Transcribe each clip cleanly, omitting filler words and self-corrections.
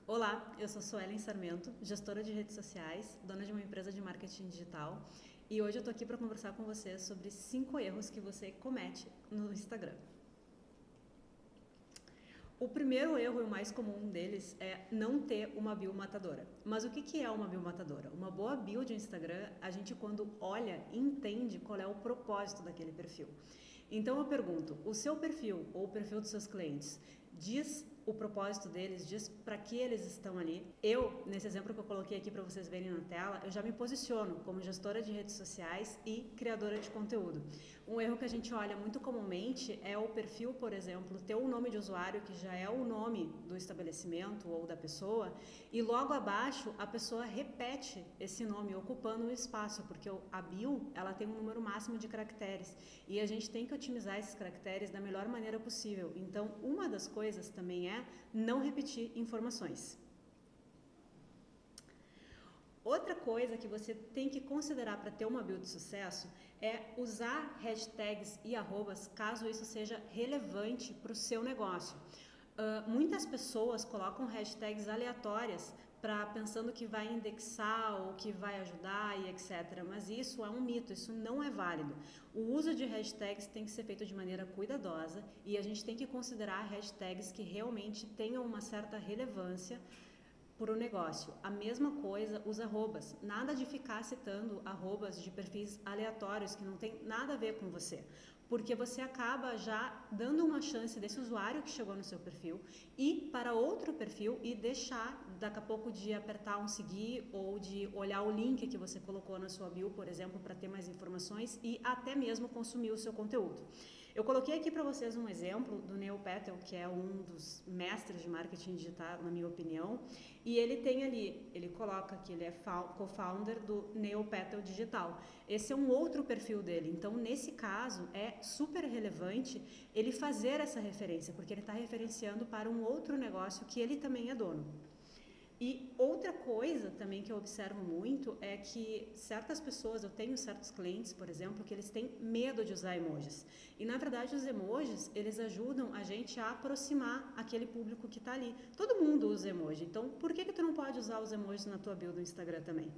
Olá, eu sou Suelen Sarmento, gestora de redes sociais, dona de uma empresa de marketing digital, e hoje eu tô aqui para conversar com você sobre 5 erros que você comete no Instagram. O primeiro erro e o mais comum deles é não ter uma bio matadora. Mas o que é uma bio matadora? Uma boa bio de Instagram, a gente quando olha, entende qual é o propósito daquele perfil. Então eu pergunto, o seu perfil ou o perfil dos seus clientes diz o propósito deles, diz para que eles estão ali? Eu, nesse exemplo que eu coloquei aqui para vocês verem na tela, eu já me posiciono como gestora de redes sociais e criadora de conteúdo. Um erro que a gente olha muito comumente é o perfil, por exemplo, ter um nome de usuário que já é o nome do estabelecimento ou da pessoa e logo abaixo a pessoa repete esse nome ocupando um espaço, porque a bio ela tem um número máximo de caracteres e a gente tem que otimizar esses caracteres da melhor maneira possível. Então, uma das coisas também é não repetir informações. Outra coisa que você tem que considerar para ter uma bio de sucesso é usar hashtags e arrobas caso isso seja relevante para o seu negócio. Muitas pessoas colocam hashtags aleatórias pensando que vai indexar ou que vai ajudar e etc. Mas isso é um mito, isso não é válido. O uso de hashtags tem que ser feito de maneira cuidadosa e a gente tem que considerar hashtags que realmente tenham uma certa relevância por um negócio. A mesma coisa os arrobas. Nada de ficar citando arrobas de perfis aleatórios que não tem nada a ver com você. Porque você acaba já dando uma chance desse usuário que chegou no seu perfil ir para outro perfil e deixar daqui a pouco de apertar um seguir ou de olhar o link que você colocou na sua bio, por exemplo, para ter mais informações e até mesmo consumir o seu conteúdo. Eu coloquei aqui para vocês um exemplo do Neil Patel, que é um dos mestres de marketing digital, na minha opinião, e ele tem ali, ele coloca que ele é co-founder do Neil Patel Digital. Esse é um outro perfil dele, então nesse caso é super relevante ele fazer essa referência, porque ele está referenciando para um outro negócio que ele também é dono. E outra coisa também que eu observo muito é que certas pessoas, eu tenho certos clientes, por exemplo, que eles têm medo de usar emojis. E na verdade os emojis, eles ajudam a gente a aproximar aquele público que está ali. Todo mundo usa emoji, então por que tu não pode usar os emojis na tua bio do Instagram também?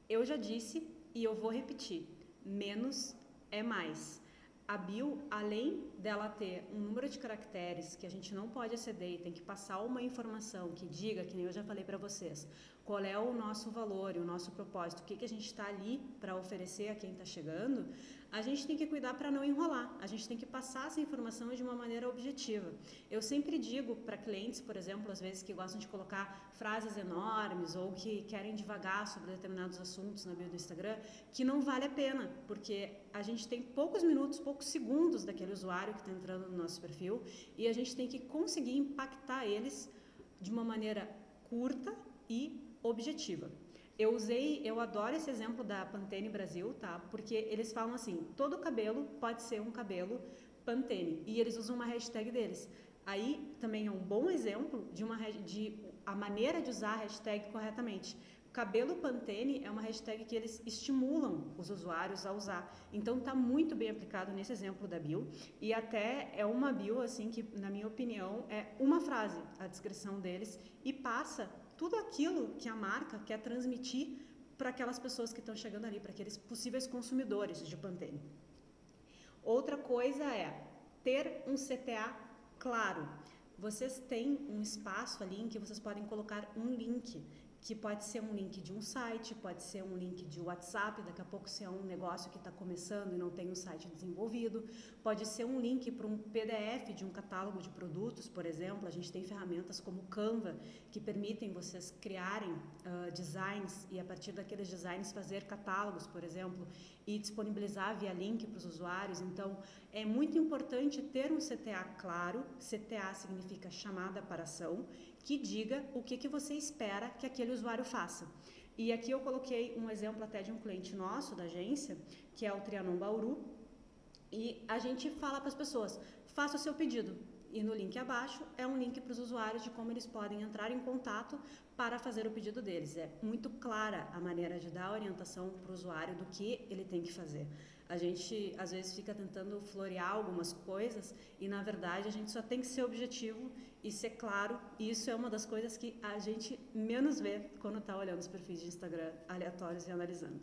Eu já disse e eu vou repetir, menos é mais. A bio, além dela ter um número de caracteres que a gente não pode exceder e tem que passar uma informação que diga, que nem eu já falei para vocês, qual é o nosso valor e o nosso propósito, o que a gente está ali para oferecer a quem está chegando, a gente tem que cuidar para não enrolar, a gente tem que passar essa informação de uma maneira objetiva. Eu sempre digo para clientes, por exemplo, às vezes que gostam de colocar frases enormes ou que querem divagar sobre determinados assuntos na bio do Instagram, que não vale a pena, porque a gente tem poucos minutos, poucos segundos daquele usuário que está entrando no nosso perfil e a gente tem que conseguir impactar eles de uma maneira curta e objetiva. Eu adoro esse exemplo da Pantene Brasil, tá? Porque eles falam assim, todo cabelo pode ser um cabelo Pantene e eles usam uma hashtag deles. Aí também é um bom exemplo de a maneira de usar a hashtag corretamente. Cabelo Pantene é uma hashtag que eles estimulam os usuários a usar. Então tá muito bem aplicado nesse exemplo da bio e até é uma bio assim que, na minha opinião, é uma frase a descrição deles e passa tudo aquilo que a marca quer transmitir para aquelas pessoas que estão chegando ali, para aqueles possíveis consumidores de Pantene. Outra coisa é ter um CTA claro. Vocês têm um espaço ali em que vocês podem colocar um link, que pode ser um link de um site, pode ser um link de WhatsApp, daqui a pouco se é um negócio que está começando e não tem um site desenvolvido, pode ser um link para um PDF de um catálogo de produtos, por exemplo, a gente tem ferramentas como o Canva, que permitem vocês criarem designs e a partir daqueles designs fazer catálogos, por exemplo, e disponibilizar via link para os usuários. Então, é muito importante ter um CTA claro, CTA significa chamada para ação, que diga o que você espera que aquele usuário faça. E aqui eu coloquei um exemplo até de um cliente nosso da agência, que é o Trianon Bauru, e a gente fala para as pessoas, faça o seu pedido. E no link abaixo é um link para os usuários de como eles podem entrar em contato para fazer o pedido deles. É muito clara a maneira de dar orientação para o usuário do que ele tem que fazer. A gente, às vezes, fica tentando florear algumas coisas e, na verdade, a gente só tem que ser objetivo e ser claro. E isso é uma das coisas que a gente menos vê quando está olhando os perfis de Instagram aleatórios e analisando.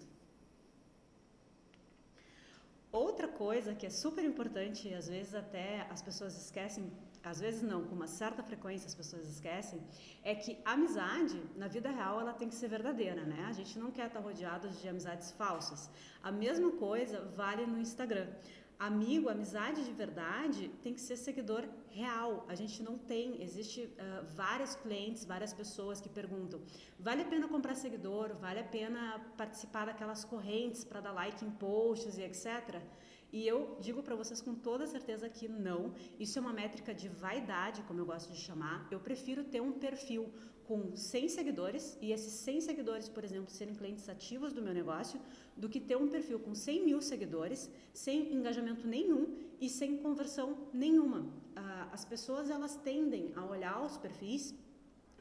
Outra coisa que é super importante e às vezes até as pessoas esquecem, às vezes não, com uma certa frequência as pessoas esquecem, é que a amizade, na vida real, ela tem que ser verdadeira, né? A gente não quer estar rodeado de amizades falsas. A mesma coisa vale no Instagram. Amigo, amizade de verdade tem que ser seguidor real. A gente não tem, existe vários clientes, várias pessoas que perguntam, vale a pena comprar seguidor, vale a pena participar daquelas correntes para dar like em posts e etc. E eu digo para vocês com toda certeza que não. Isso é uma métrica de vaidade, como eu gosto de chamar. Eu prefiro ter um perfil com 100 seguidores e esses 100 seguidores, por exemplo, serem clientes ativos do meu negócio, do que ter um perfil com 100 mil seguidores, sem engajamento nenhum e sem conversão nenhuma. As pessoas, elas tendem a olhar os perfis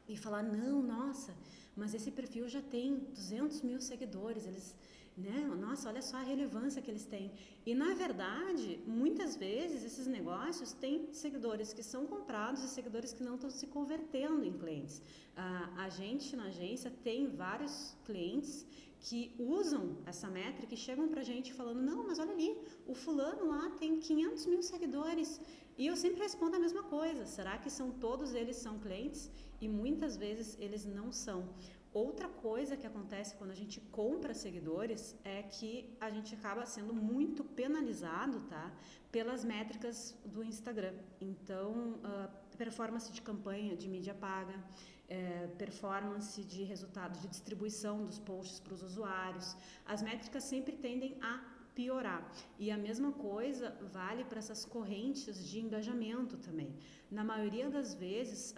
e falar, não, nossa, mas esse perfil já tem 200 mil seguidores, eles, né, nossa, olha só a relevância que eles têm. E, na verdade, muitas vezes esses negócios têm seguidores que são comprados e seguidores que não estão se convertendo em clientes. A gente, na agência, tem vários clientes que usam essa métrica e chegam pra gente falando, não, mas olha ali, o fulano lá tem 500 mil seguidores. E eu sempre respondo a mesma coisa, será que todos eles são clientes? E muitas vezes eles não são. Outra coisa que acontece quando a gente compra seguidores é que a gente acaba sendo muito penalizado, tá? Pelas métricas do Instagram. Então, performance de campanha de mídia paga, performance de resultado de distribuição dos posts para os usuários. As métricas sempre tendem a piorar. E a mesma coisa vale para essas correntes de engajamento também. Na maioria das vezes,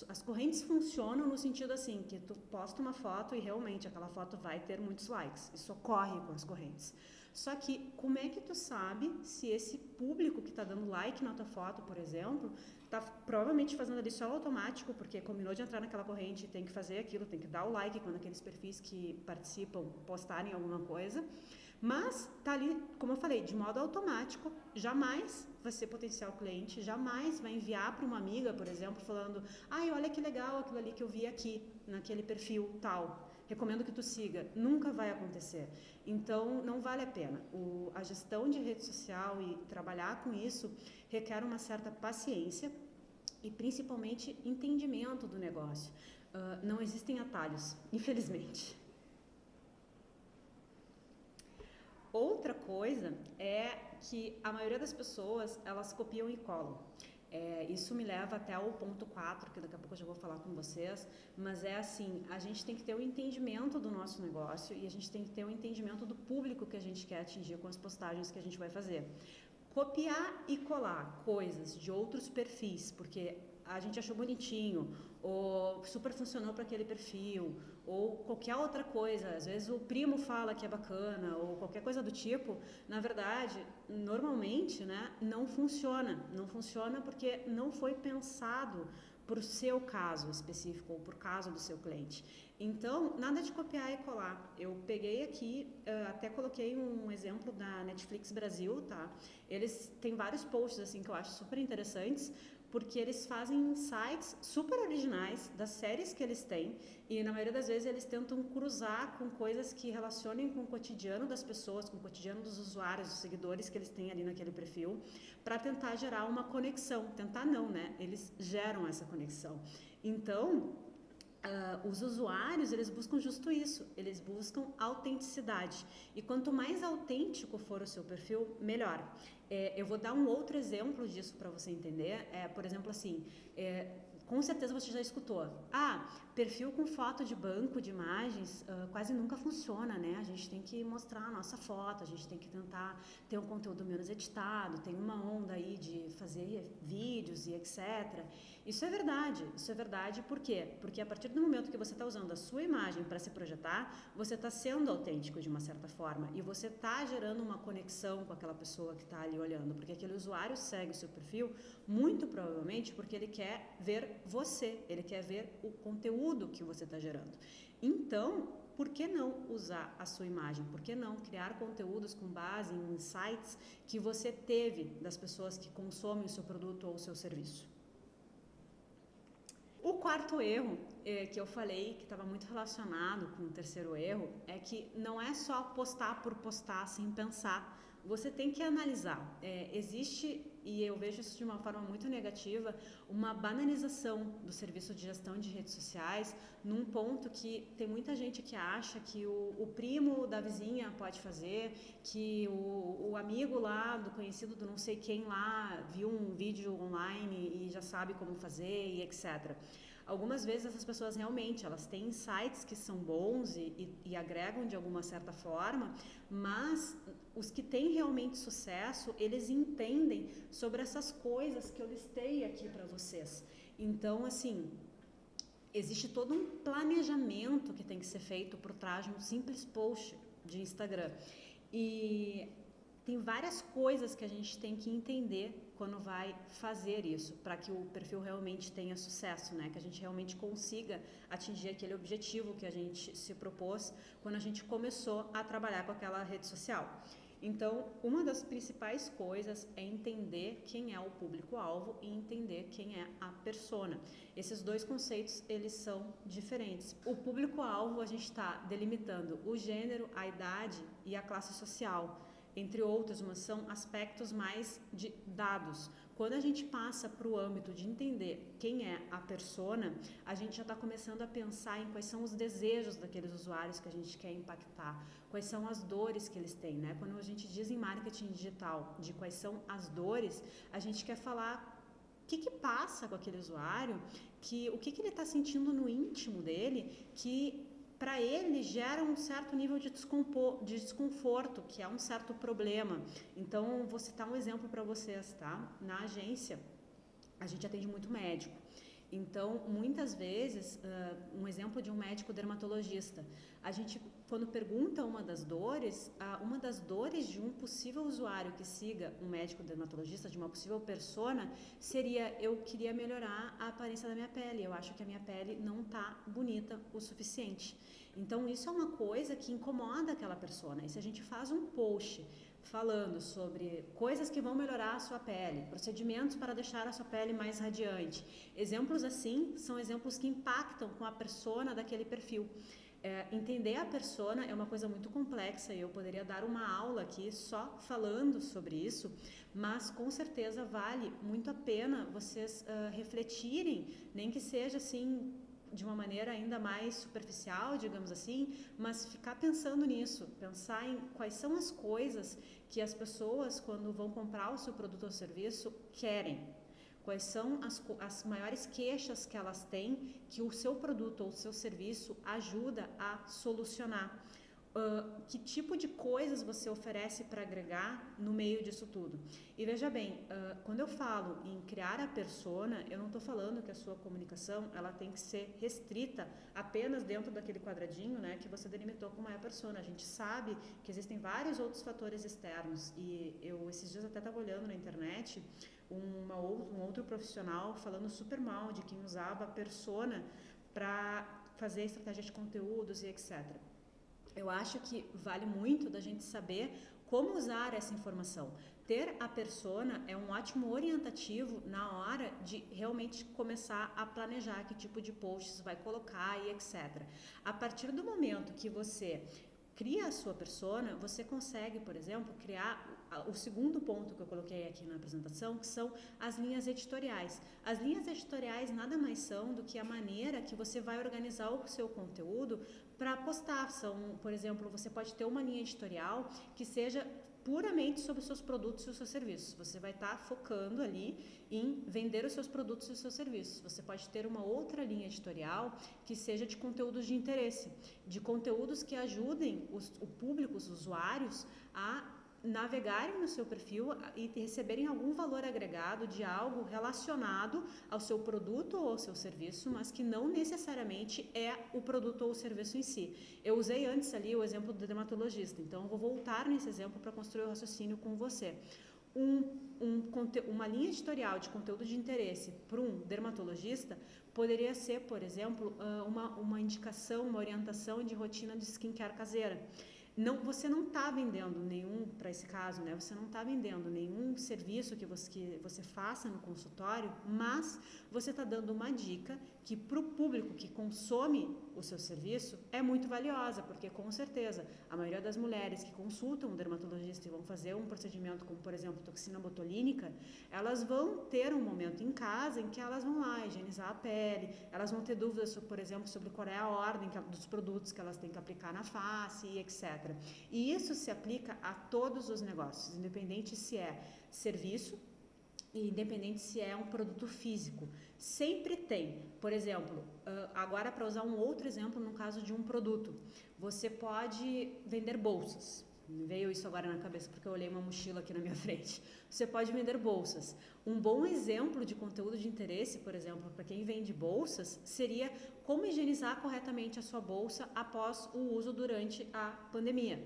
as correntes funcionam no sentido assim, que tu posta uma foto e realmente aquela foto vai ter muitos likes. Isso ocorre com as correntes. Só que como é que tu sabe se esse público que está dando like na tua foto, por exemplo, está provavelmente fazendo ali só automático, porque combinou de entrar naquela corrente, tem que fazer aquilo, tem que dar o like quando aqueles perfis que participam postarem alguma coisa. Mas tá ali, como eu falei, de modo automático, jamais vai ser potencial cliente, jamais vai enviar para uma amiga, por exemplo, falando, ai, olha que legal aquilo ali que eu vi aqui, naquele perfil tal, recomendo que tu siga. Nunca vai acontecer. Então, não vale a pena. A gestão de rede social e trabalhar com isso requer uma certa paciência e principalmente entendimento do negócio. Não existem atalhos, infelizmente. Outra coisa é que a maioria das pessoas, elas copiam e colam. Isso me leva até o ponto 4, que daqui a pouco eu já vou falar com vocês, mas é assim, a gente tem que ter um entendimento do nosso negócio e a gente tem que ter um entendimento do público que a gente quer atingir com as postagens que a gente vai fazer. Copiar e colar coisas de outros perfis, porque a gente achou bonitinho, ou super funcionou para aquele perfil, ou qualquer outra coisa, às vezes o primo fala que é bacana, ou qualquer coisa do tipo, na verdade, normalmente, né, não funciona porque não foi pensado por seu caso específico, ou por caso do seu cliente. Então, nada de copiar e colar. Eu peguei aqui, até coloquei um exemplo da Netflix Brasil, tá? Eles têm vários posts, assim, que eu acho super interessantes, porque eles fazem insights super originais das séries que eles têm e na maioria das vezes eles tentam cruzar com coisas que relacionem com o cotidiano das pessoas, com o cotidiano dos usuários, dos seguidores que eles têm ali naquele perfil, para tentar gerar uma conexão. Tentar não, né? Eles geram essa conexão. Então, os usuários, eles buscam justo isso, eles buscam autenticidade. E quanto mais autêntico for o seu perfil, melhor. Eu vou dar um outro exemplo disso para você entender. Por exemplo, assim, com certeza você já escutou. Perfil com foto de banco de imagens quase nunca funciona, né? A gente tem que mostrar a nossa foto, a gente tem que tentar ter um conteúdo menos editado, tem uma onda aí de fazer vídeos e etc. Isso é verdade por quê? Porque a partir do momento que você está usando a sua imagem para se projetar, você está sendo autêntico de uma certa forma e você está gerando uma conexão com aquela pessoa que está ali olhando, porque aquele usuário segue o seu perfil muito provavelmente porque ele quer ver você, ele quer ver o conteúdo que você está gerando. Então, por que não usar a sua imagem? Por que não criar conteúdos com base em insights que você teve das pessoas que consomem o seu produto ou o seu serviço? O quarto erro que eu falei, que estava muito relacionado com o terceiro erro, é que não é só postar por postar sem pensar. Você tem que analisar. Existe, e eu vejo isso de uma forma muito negativa, uma banalização do serviço de gestão de redes sociais, num ponto que tem muita gente que acha que o primo da vizinha pode fazer, que o amigo lá, do conhecido do não sei quem lá, viu um vídeo online e já sabe como fazer e etc. Algumas vezes essas pessoas realmente, elas têm insights que são bons e agregam de alguma certa forma, mas os que têm realmente sucesso, eles entendem sobre essas coisas que eu listei aqui para vocês. Então, assim, existe todo um planejamento que tem que ser feito por trás de um simples post de Instagram. E tem várias coisas que a gente tem que entender quando vai fazer isso, para que o perfil realmente tenha sucesso, né? Que a gente realmente consiga atingir aquele objetivo que a gente se propôs quando a gente começou a trabalhar com aquela rede social. Então, uma das principais coisas é entender quem é o público-alvo e entender quem é a persona. Esses dois conceitos, eles são diferentes. O público-alvo, a gente está delimitando o gênero, a idade e a classe social, entre outros, mas são aspectos mais de dados. Quando a gente passa para o âmbito de entender quem é a persona, a gente já está começando a pensar em quais são os desejos daqueles usuários que a gente quer impactar, quais são as dores que eles têm, né? Quando a gente diz em marketing digital de quais são as dores, a gente quer falar o que passa com aquele usuário, o que ele está sentindo no íntimo dele, que para ele gera um certo nível de desconforto, que é um certo problema. Então, vou citar um exemplo para vocês, tá? Na agência, a gente atende muito médico. Então, muitas vezes, um exemplo de um médico dermatologista, a gente, quando pergunta uma das dores de um possível usuário que siga um médico dermatologista, de uma possível persona, seria: eu queria melhorar a aparência da minha pele, eu acho que a minha pele não está bonita o suficiente. Então, isso é uma coisa que incomoda aquela persona. E se a gente faz um post falando sobre coisas que vão melhorar a sua pele, procedimentos para deixar a sua pele mais radiante, exemplos assim são exemplos que impactam com a persona daquele perfil. Entender a persona é uma coisa muito complexa e eu poderia dar uma aula aqui só falando sobre isso, mas com certeza vale muito a pena vocês refletirem, nem que seja assim de uma maneira ainda mais superficial, digamos assim, mas ficar pensando nisso, pensar em quais são as coisas que as pessoas, quando vão comprar o seu produto ou serviço, querem. Quais são as maiores queixas que elas têm que o seu produto ou o seu serviço ajuda a solucionar. Que tipo de coisas você oferece para agregar no meio disso tudo. E veja bem, quando eu falo em criar a persona, eu não estou falando que a sua comunicação ela tem que ser restrita apenas dentro daquele quadradinho, né, que você delimitou como é a persona. A gente sabe que existem vários outros fatores externos e eu esses dias até estava olhando na internet um outro profissional falando super mal de quem usava a persona para fazer estratégia de conteúdos e etc. Eu acho que vale muito da gente saber como usar essa informação. Ter a persona é um ótimo orientativo na hora de realmente começar a planejar que tipo de posts vai colocar e etc. A partir do momento que você cria a sua persona, você consegue, por exemplo, criar o segundo ponto que eu coloquei aqui na apresentação, que são as linhas editoriais. As linhas editoriais nada mais são do que a maneira que você vai organizar o seu conteúdo para postar. São, por exemplo, você pode ter uma linha editorial que seja puramente sobre os seus produtos e os seus serviços. Você vai estar focando ali em vender os seus produtos e os seus serviços. Você pode ter uma outra linha editorial que seja de conteúdos de interesse, de conteúdos que ajudem o público, os usuários, a navegarem no seu perfil e receberem algum valor agregado de algo relacionado ao seu produto ou ao seu serviço, mas que não necessariamente é o produto ou o serviço em si. Eu usei antes ali o exemplo do dermatologista, então eu vou voltar nesse exemplo para construir o raciocínio com você. Um uma linha editorial de conteúdo de interesse para um dermatologista poderia ser, por exemplo, uma indicação, uma orientação de rotina de skincare caseira. Não, você não está vendendo nenhum, para esse caso, né? Você não está vendendo nenhum serviço que você faça no consultório, mas você está dando uma dica que para o público que consome o seu serviço é muito valiosa, porque com certeza a maioria das mulheres que consultam um dermatologista e vão fazer um procedimento como, por exemplo, toxina botulínica, elas vão ter um momento em casa em que elas vão lá higienizar a pele, elas vão ter dúvidas, por exemplo, sobre qual é a ordem dos produtos que elas têm que aplicar na face, etc. E isso se aplica a todos os negócios, independente se é serviço e independente se é um produto físico. Sempre tem, por exemplo, agora para usar um outro exemplo no caso de um produto, você pode vender bolsas. Me veio isso agora na cabeça porque eu olhei uma mochila aqui na minha frente. Você pode vender bolsas. Um bom exemplo de conteúdo de interesse, por exemplo, para quem vende bolsas, seria como higienizar corretamente a sua bolsa após o uso durante a pandemia.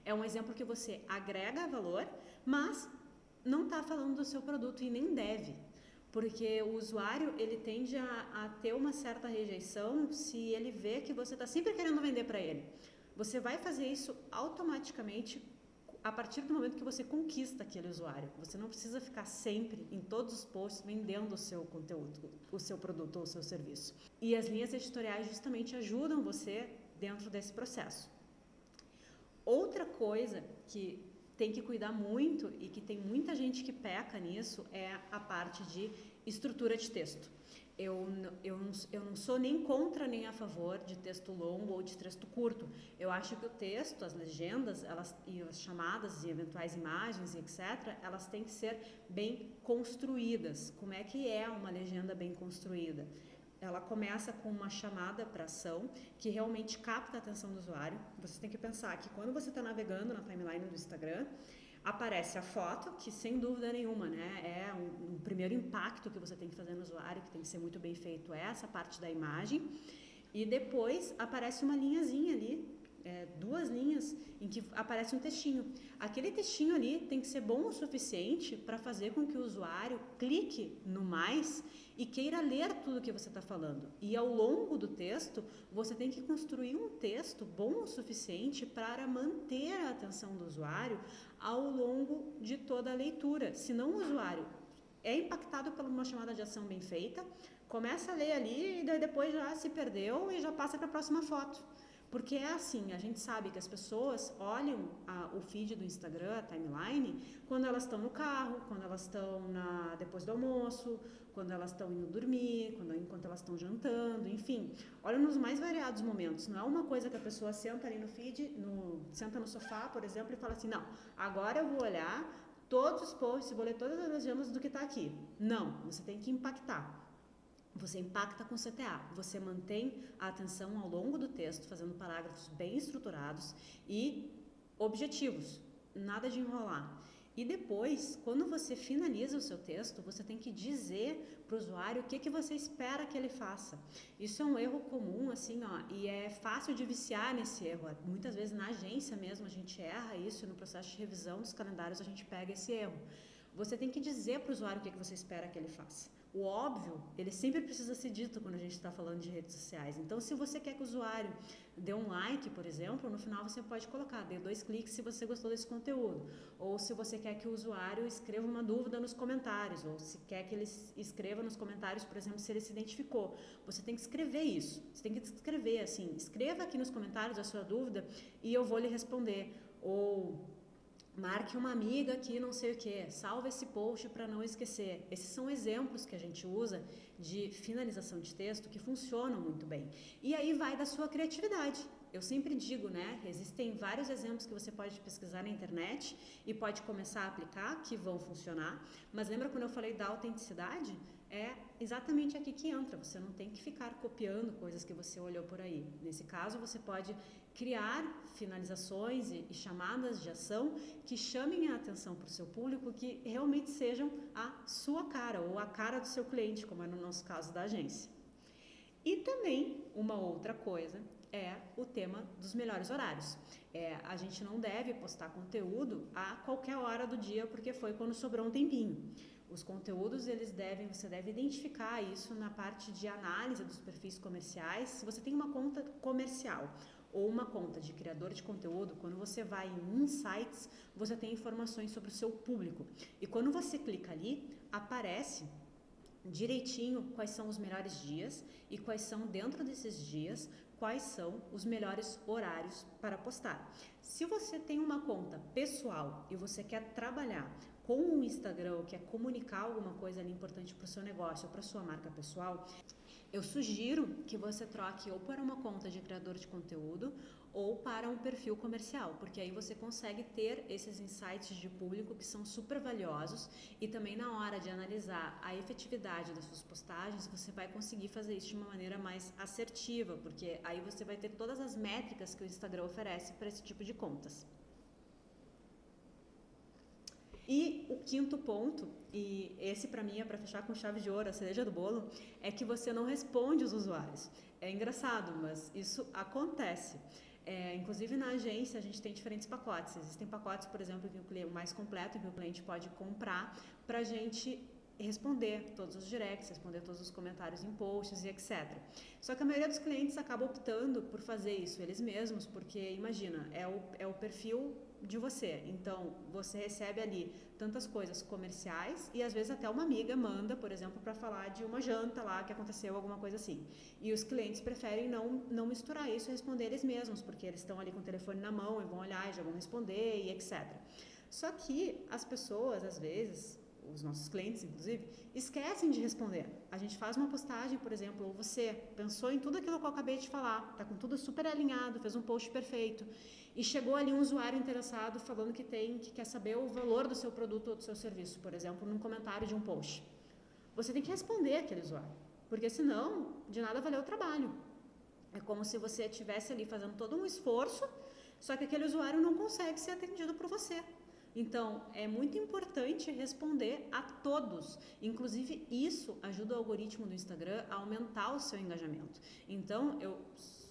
É um exemplo que você agrega valor, mas não está falando do seu produto e nem deve. Porque o usuário, ele tende a ter uma certa rejeição se ele vê que você está sempre querendo vender para ele. Você vai fazer isso automaticamente a partir do momento que você conquista aquele usuário. Você não precisa ficar sempre, em todos os posts, vendendo o seu conteúdo, o seu produto ou o seu serviço. E as linhas editoriais justamente ajudam você dentro desse processo. Outra coisa que tem que cuidar muito e que tem muita gente que peca nisso é a parte de estrutura de texto. Eu não sou nem contra nem a favor de texto longo ou de texto curto. Eu acho que o texto, as legendas, e as chamadas e eventuais imagens, etc., elas têm que ser bem construídas. Como é que é uma legenda bem construída? Ela começa com uma chamada para ação que realmente capta a atenção do usuário. Você tem que pensar que quando você está navegando na timeline do Instagram, aparece a foto, que sem dúvida nenhuma, né, é um primeiro impacto que você tem que fazer no usuário, que tem que ser muito bem feito, é essa parte da imagem, e depois aparece uma linhazinha ali, duas linhas, em que aparece um textinho. Aquele textinho ali tem que ser bom o suficiente para fazer com que o usuário clique no mais e queira ler tudo que você está falando. E ao longo do texto, você tem que construir um texto bom o suficiente para manter a atenção do usuário ao longo de toda a leitura. Senão o usuário é impactado por uma chamada de ação bem feita, começa a ler ali e depois já se perdeu e já passa para a próxima foto. Porque é assim, a gente sabe que as pessoas olham o feed do Instagram, a timeline, quando elas estão no carro, quando elas estão depois do almoço, quando elas estão indo dormir, enquanto elas estão jantando, enfim. Olham nos mais variados momentos. Não é uma coisa que a pessoa senta ali no feed, senta no sofá, por exemplo, e fala assim, não, agora eu vou olhar todos os posts, vou ler todas as legendas do que está aqui. Não, você tem que impactar. Você impacta com CTA, você mantém a atenção ao longo do texto, fazendo parágrafos bem estruturados e objetivos, nada de enrolar. E depois, quando você finaliza o seu texto, você tem que dizer para o usuário o que você espera que ele faça. Isso é um erro comum, assim, e é fácil de viciar nesse erro. Muitas vezes na agência mesmo a gente erra isso, no processo de revisão dos calendários a gente pega esse erro. Você tem que dizer para o usuário o que você espera que ele faça. O óbvio, ele sempre precisa ser dito quando a gente está falando de redes sociais. Então, se você quer que o usuário dê um like, por exemplo, no final você pode colocar, dê 2 cliques se você gostou desse conteúdo. Ou se você quer que o usuário escreva uma dúvida nos comentários, ou se quer que ele escreva nos comentários, por exemplo, se ele se identificou. Você tem que escrever isso. Você tem que escrever assim, escreva aqui nos comentários a sua dúvida e eu vou lhe responder. Ou marque uma amiga que não sei o que, salva esse post para não esquecer. Esses são exemplos que a gente usa de finalização de texto que funcionam muito bem. E aí vai da sua criatividade. Eu sempre digo, né, existem vários exemplos que você pode pesquisar na internet e pode começar a aplicar que vão funcionar, mas lembra quando eu falei da autenticidade? É exatamente aqui que entra, você não tem que ficar copiando coisas que você olhou por aí. Nesse caso, você pode criar finalizações e chamadas de ação que chamem a atenção para o seu público, que realmente sejam a sua cara ou a cara do seu cliente, como é no nosso caso da agência. E também, uma outra coisa, é o tema dos melhores horários. A gente não deve postar conteúdo a qualquer hora do dia, porque foi quando sobrou um tempinho. Os conteúdos, você deve identificar isso na parte de análise dos perfis comerciais. Se você tem uma conta comercial ou uma conta de criador de conteúdo, quando você vai em Insights, você tem informações sobre o seu público. E quando você clica ali, aparece direitinho quais são os melhores dias e quais são, dentro desses dias, quais são os melhores horários para postar. Se você tem uma conta pessoal e você quer trabalhar com o Instagram, ou quer comunicar alguma coisa ali importante para o seu negócio ou para a sua marca pessoal, eu sugiro que você troque ou para uma conta de criador de conteúdo ou para um perfil comercial, porque aí você consegue ter esses insights de público que são super valiosos, e também na hora de analisar a efetividade das suas postagens, você vai conseguir fazer isso de uma maneira mais assertiva, porque aí você vai ter todas as métricas que o Instagram oferece para esse tipo de contas. E o quinto ponto, e esse para mim é para fechar com chave de ouro, a cereja do bolo, é que você não responde os usuários. É engraçado, mas isso acontece. Inclusive na agência a gente tem diferentes pacotes. Existem pacotes, por exemplo, o mais completo, que o cliente pode comprar para a gente responder todos os directs, responder todos os comentários em posts e etc. Só que a maioria dos clientes acaba optando por fazer isso eles mesmos, porque imagina, é o perfil de você. Então, você recebe ali tantas coisas comerciais e às vezes até uma amiga manda, por exemplo, para falar de uma janta lá que aconteceu, alguma coisa assim. E os clientes preferem não misturar isso e responder eles mesmos, porque eles estão ali com o telefone na mão e vão olhar e já vão responder e etc. Só que as pessoas, às vezes, os nossos clientes, inclusive, esquecem de responder. A gente faz uma postagem, por exemplo, ou você pensou em tudo aquilo que eu acabei de falar, tá com tudo super alinhado, fez um post perfeito, e chegou ali um usuário interessado falando que quer saber o valor do seu produto ou do seu serviço, por exemplo, num comentário de um post. Você tem que responder aquele usuário, porque senão, de nada valeu o trabalho. É como se você estivesse ali fazendo todo um esforço, só que aquele usuário não consegue ser atendido por você. Então, é muito importante responder a todos. Inclusive, isso ajuda o algoritmo do Instagram a aumentar o seu engajamento. Então, eu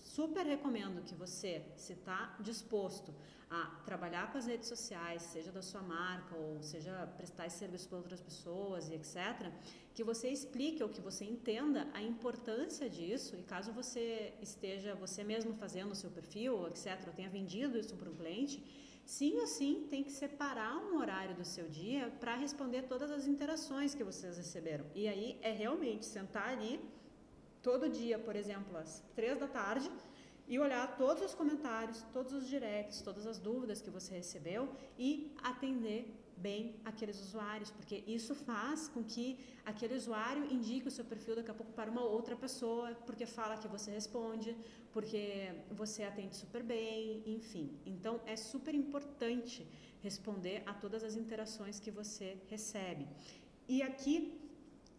super recomendo que você, se está disposto a trabalhar com as redes sociais, seja da sua marca ou seja prestar esse serviço para outras pessoas e etc., que você explique ou que você entenda a importância disso, e caso você esteja você mesmo fazendo o seu perfil, etc., ou tenha vendido isso para um cliente, sim ou sim tem que separar um horário do seu dia para responder todas as interações que vocês receberam. E aí é realmente sentar ali todo dia, por exemplo, às 3 da tarde, e olhar todos os comentários, todos os directs, todas as dúvidas que você recebeu e atender bem aqueles usuários, porque isso faz com que aquele usuário indique o seu perfil daqui a pouco para uma outra pessoa, porque fala que você responde, porque você atende super bem, enfim. Então, é super importante responder a todas as interações que você recebe. E aqui,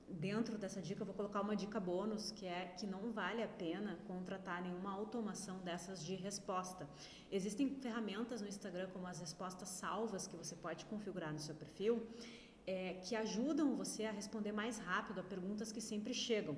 dentro dessa dica, eu vou colocar uma dica bônus, que é que não vale a pena contratar nenhuma automação dessas de resposta. Existem ferramentas no Instagram, como as respostas salvas, que você pode configurar no seu perfil, que ajudam você a responder mais rápido a perguntas que sempre chegam.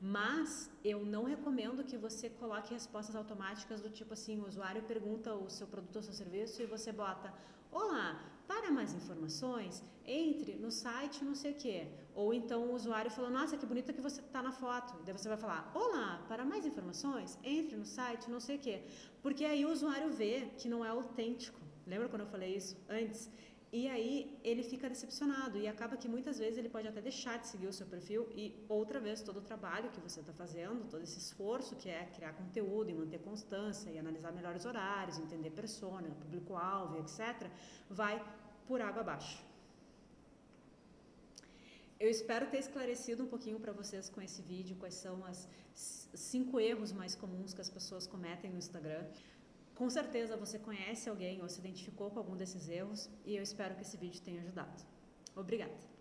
Mas eu não recomendo que você coloque respostas automáticas do tipo assim, o usuário pergunta o seu produto ou seu serviço e você bota: olá, para mais informações, entre no site não sei o quê. Ou então o usuário falou: nossa, que bonita que você está na foto. Daí você vai falar: olá, para mais informações, entre no site não sei o quê. Porque aí o usuário vê que não é autêntico. Lembra quando eu falei isso antes? E aí ele fica decepcionado e acaba que muitas vezes ele pode até deixar de seguir o seu perfil, e outra vez todo o trabalho que você está fazendo, todo esse esforço que é criar conteúdo e manter constância e analisar melhores horários, entender persona, público-alvo, etc., vai por água abaixo. Eu espero ter esclarecido um pouquinho para vocês com esse vídeo quais são os 5 erros mais comuns que as pessoas cometem no Instagram. Com certeza você conhece alguém ou se identificou com algum desses erros, e eu espero que esse vídeo tenha ajudado. Obrigada!